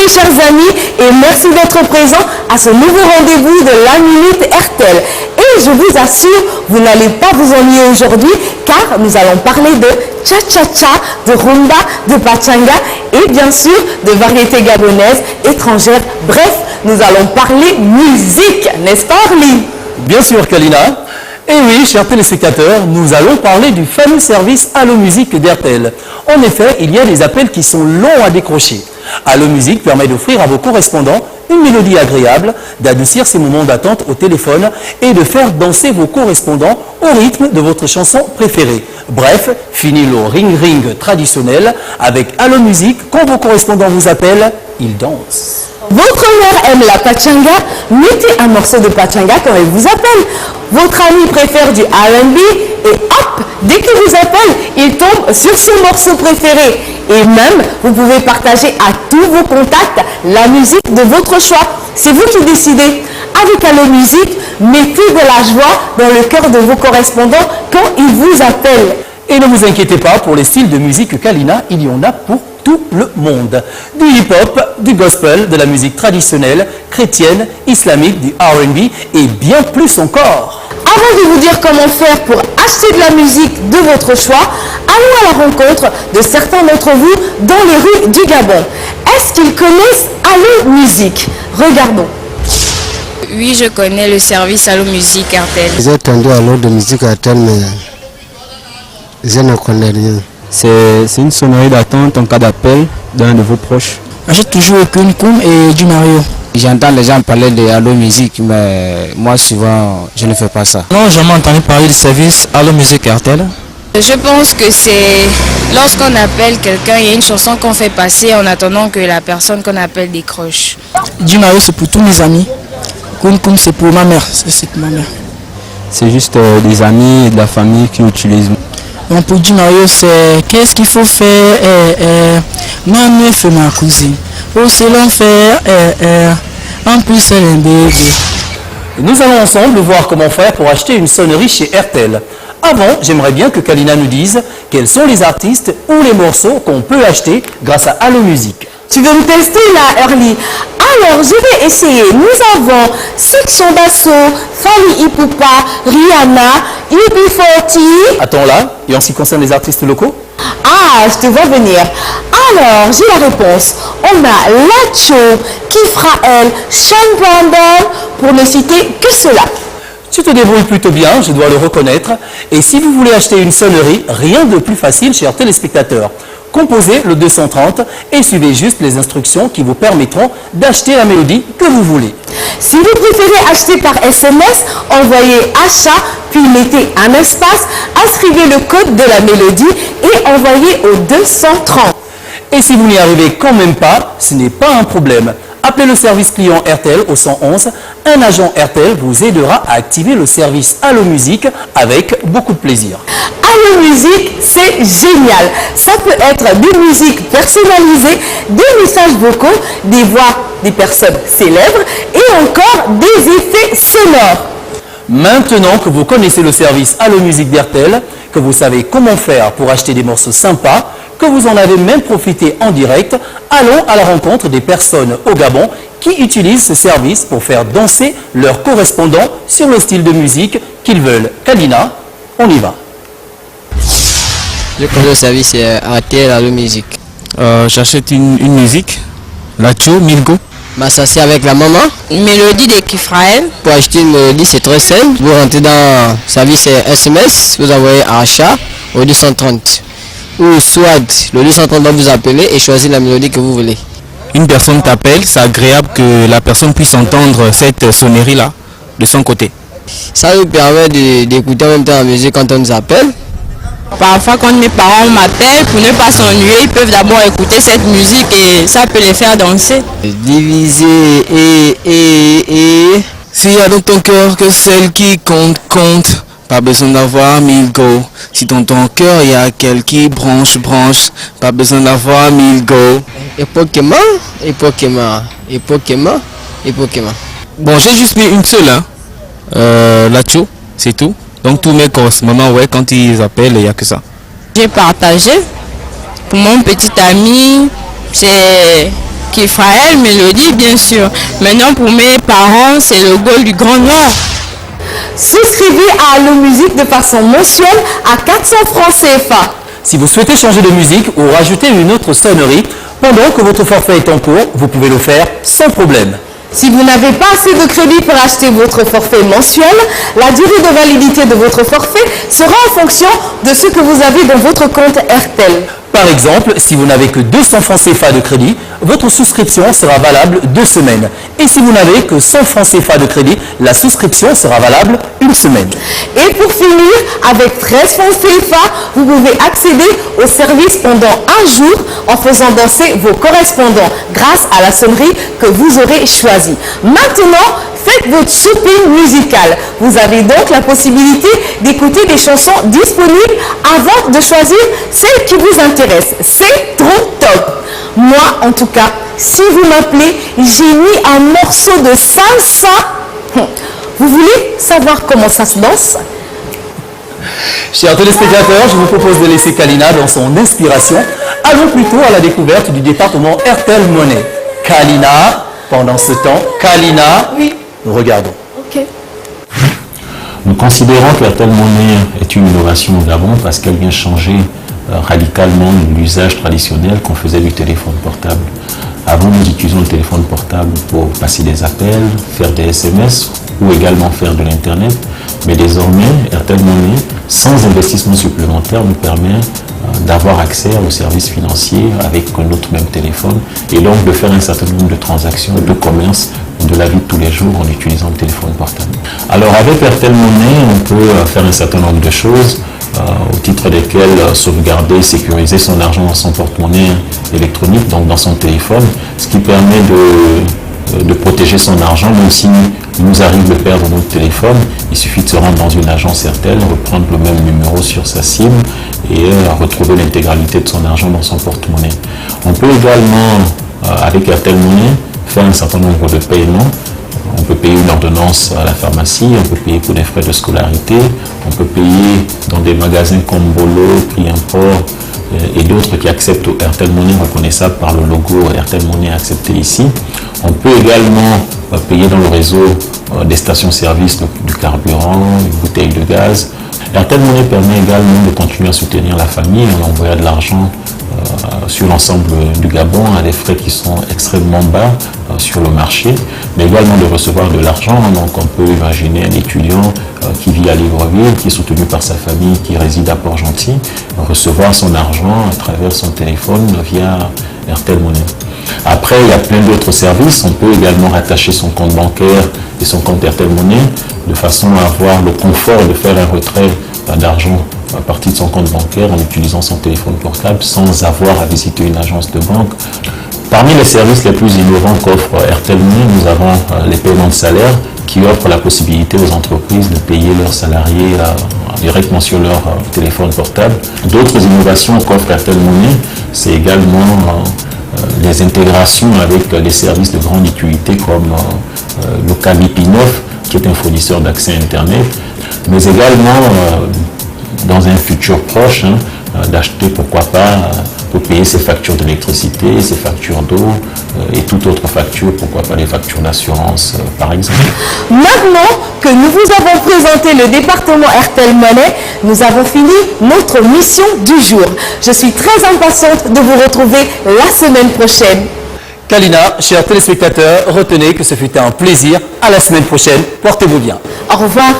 chers amis, et merci d'être présents à ce nouveau rendez-vous de la Minute RTL. Et je vous assure, vous n'allez pas vous ennuyer aujourd'hui, car nous allons parler de cha-cha-cha, de rumba, de pachanga et bien sûr de variétés gabonaises, étrangères. Bref, nous allons parler musique, n'est-ce pas Orly? Bien sûr Kalina. Et oui, chers téléspectateurs, nous allons parler du fameux service Allo Musique d'RTL. En effet, il y a des appels qui sont longs à décrocher. Allo Musique permet d'offrir à vos correspondants une mélodie agréable, d'adoucir ces moments d'attente au téléphone et de faire danser vos correspondants au rythme de votre chanson préférée. Bref, fini le ring-ring traditionnel. Avec Allo Musique, quand vos correspondants vous appellent, ils dansent. Votre mère aime la pachanga, mettez un morceau de pachanga quand elle vous appelle. Votre ami préfère du R&B et hop, dès qu'il vous appelle, il tombe sur son morceau préféré. Et même, vous pouvez partager à tous vos contacts la musique de votre choix. C'est vous qui décidez. Avec Allo Musique, mettez de la joie dans le cœur de vos correspondants quand ils vous appellent. Et ne vous inquiétez pas, pour les styles de musique Kalina, il y en a pour tout le monde. Du hip-hop, du gospel, de la musique traditionnelle, chrétienne, islamique, du R&B et bien plus encore. Avant de vous dire comment faire pour acheter de la musique de votre choix, allons à la rencontre de certains d'entre vous dans les rues du Gabon. Est-ce qu'ils connaissent Allo Musique? Regardons. Oui, je connais le service Allo Musique RTL. J'ai entendu Allo de Musique RTL, mais je ne connais rien. C'est une sonnerie d'attente en cas d'appel d'un de vos proches. J'ai toujours aucune Koum et du Mario. J'entends les gens parler de Allo Musique, mais moi souvent je ne fais pas ça. Non, j'ai jamais entendu parler du service Allo Musique RTL. Je pense que c'est lorsqu'on appelle quelqu'un, il y a une chanson qu'on fait passer en attendant que la personne qu'on appelle décroche. Du Mario, c'est pour tous mes amis. Koum c'est pour ma mère. C'est pour ma mère. C'est juste des amis et de la famille qui utilisent. Donc pour du Mario, c'est qu'est-ce qu'il faut faire? Maman fait ma cousine. Oh, c'est l'enfer. En plus, elle est un bébé. Nous allons ensemble voir comment faire pour acheter une sonnerie chez RTL. Avant, j'aimerais bien que Kalina nous dise quels sont les artistes ou les morceaux qu'on peut acheter grâce à Allo Musique. Tu veux me tester là, Orly? Alors, je vais essayer. Nous avons Section d'Assaut, Fally Ipupa, Rihanna, UB40. Attends là, et en ce qui concerne les artistes locaux? Ah, je te vois venir. Alors, j'ai la réponse. On a Lacho, Kif Raël, Sean Brandon, pour ne citer que cela. Tu te débrouilles plutôt bien, je dois le reconnaître. Et si vous voulez acheter une sonnerie, rien de plus facile, chers téléspectateurs. Composez le 230 et suivez juste les instructions qui vous permettront d'acheter la mélodie que vous voulez. Si vous préférez acheter par SMS, envoyez achat, puis mettez un espace, inscrivez le code de la mélodie et envoyez au 230. Et si vous n'y arrivez quand même pas, ce n'est pas un problème. Appelez le service client RTL au 111. Un agent RTL vous aidera à activer le service Allo Musique avec beaucoup de plaisir. Allo Musique, c'est génial. Ça peut être des musiques personnalisées, des messages vocaux, des voix des personnes célèbres et encore des effets sonores. Maintenant que vous connaissez le service Allo Musique d'RTL, que vous savez comment faire pour acheter des morceaux sympas, que vous en avez même profité en direct, allons à la rencontre des personnes au Gabon qui utilisent ce service pour faire danser leurs correspondants sur le style de musique qu'ils veulent. Kalina, on y va. Je connais le service RTL Allo Musique. J'achète une musique, Lacho, Milgo. Ça c'est avec la maman. Une mélodie de Kif Raël. Pour acheter une mélodie, c'est très simple. Vous rentrez dans le service SMS, vous envoyez achat au 230. Ou soit le 230 va vous appeler et choisir la mélodie que vous voulez. Une personne t'appelle, c'est agréable que la personne puisse entendre cette sonnerie-là de son côté. Ça nous permet d'écouter en même temps la musique quand on nous appelle. Parfois, quand mes parents m'appellent, pour ne pas s'ennuyer, ils peuvent d'abord écouter cette musique et ça peut les faire danser. Diviser et... S'il y a dans ton cœur que celle qui compte, pas besoin d'avoir 1000 go. Si dans ton cœur il y a quelqu'un qui branche, pas besoin d'avoir 1000 go. Et Pokémon. Bon, j'ai juste mis une seule, hein. Lacho, c'est tout. Donc tous mes correspondants, ouais, quand ils appellent, il n'y a que ça. J'ai partagé. Pour mon petit ami, c'est Kifraël Mélodie, bien sûr. Maintenant, pour mes parents, c'est le Gaulle du Grand Nord. Souscrivez à Allo Musique de façon mensuelle à 400 francs CFA. Si vous souhaitez changer de musique ou rajouter une autre sonnerie, pendant que votre forfait est en cours, vous pouvez le faire sans problème. Si vous n'avez pas assez de crédit pour acheter votre forfait mensuel, la durée de validité de votre forfait sera en fonction de ce que vous avez dans votre compte RTL. Par exemple, si vous n'avez que 200 francs CFA de crédit, votre souscription sera valable 2 semaines. Et si vous n'avez que 100 francs CFA de crédit, la souscription sera valable 1 semaine. Et pour finir, avec 13 francs CFA, vous pouvez accéder au service pendant 1 jour en faisant danser vos correspondants grâce à la sonnerie que vous aurez choisie. Maintenant, faites votre shopping musical. Vous avez donc la possibilité d'écouter des chansons disponibles avant de choisir celle qui vous intéresse. C'est trop top. Moi, en tout cas, si vous m'appelez, j'ai mis un morceau de salsa. Vous voulez savoir comment ça se danse? Chers téléspectateurs, je vous propose de laisser Kalina dans son inspiration. Allons plutôt à la découverte du département RTL Monnaie. Kalina, pendant ce temps, Kalina, Oui. nous regardons. Ok. Nous considérons que RTL Monnaie est une innovation au Gabon parce qu'elle vient changer radicalement l'usage traditionnel qu'on faisait du téléphone portable. Avant, nous utilisions le téléphone portable pour passer des appels, faire des SMS ou également faire de l'Internet. Mais désormais, RTL Monnaie, sans investissement supplémentaire, nous permet d'avoir accès aux services financiers avec notre même téléphone et donc de faire un certain nombre de transactions, de commerce, de la vie de tous les jours en utilisant le téléphone portable. Alors avec RTL Monnaie, on peut faire un certain nombre de choses au titre desquelles sauvegarder et sécuriser son argent dans son porte-monnaie électronique, donc dans son téléphone, ce qui permet de protéger son argent, même si il nous arrive de perdre notre téléphone, il suffit de se rendre dans une agence RTL, reprendre le même numéro sur sa SIM et retrouver l'intégralité de son argent dans son porte-monnaie. On peut également, avec RTL Monnaie, faire un certain nombre de paiements. On peut payer une ordonnance à la pharmacie, on peut payer pour des frais de scolarité, on peut payer dans des magasins comme Bolo, Prix Import et d'autres qui acceptent RTL Monnaie reconnaissable par le logo RTL Monnaie accepté ici. On peut également payer dans le réseau des stations-service du carburant, des bouteilles de gaz. RTL Monnaie permet également de continuer à soutenir la famille en envoyant de l'argent sur l'ensemble du Gabon à des frais qui sont extrêmement bas sur le marché, mais également de recevoir de l'argent. Donc on peut imaginer un étudiant qui vit à Libreville, qui est soutenu par sa famille, qui réside à Port-Gentil, recevoir son argent à travers son téléphone via RTL Monnaie. Après, il y a plein d'autres services. On peut également rattacher son compte bancaire et son compte RTL Monnaie de façon à avoir le confort de faire un retrait d'argent à partir de son compte bancaire en utilisant son téléphone portable sans avoir à visiter une agence de banque. Parmi les services les plus innovants qu'offre RTL Monnaie, nous avons les paiements de salaire qui offrent la possibilité aux entreprises de payer leurs salariés directement sur leur téléphone portable. D'autres innovations qu'offre RTL Monnaie, c'est également les intégrations avec les services de grande utilité comme le Calipi9, qui est un fournisseur d'accès Internet, mais également dans un futur proche, d'acheter, pourquoi pas, pour payer ses factures d'électricité, ses factures d'eau et toute autre facture, pourquoi pas les factures d'assurance par exemple. Maintenant que nous vous avons présenté le département RTL Monnaie, nous avons fini notre mission du jour. Je suis très impatiente de vous retrouver la semaine prochaine. Kalina, chers téléspectateurs, retenez que ce fut un plaisir. À la semaine prochaine. Portez-vous bien. Au revoir.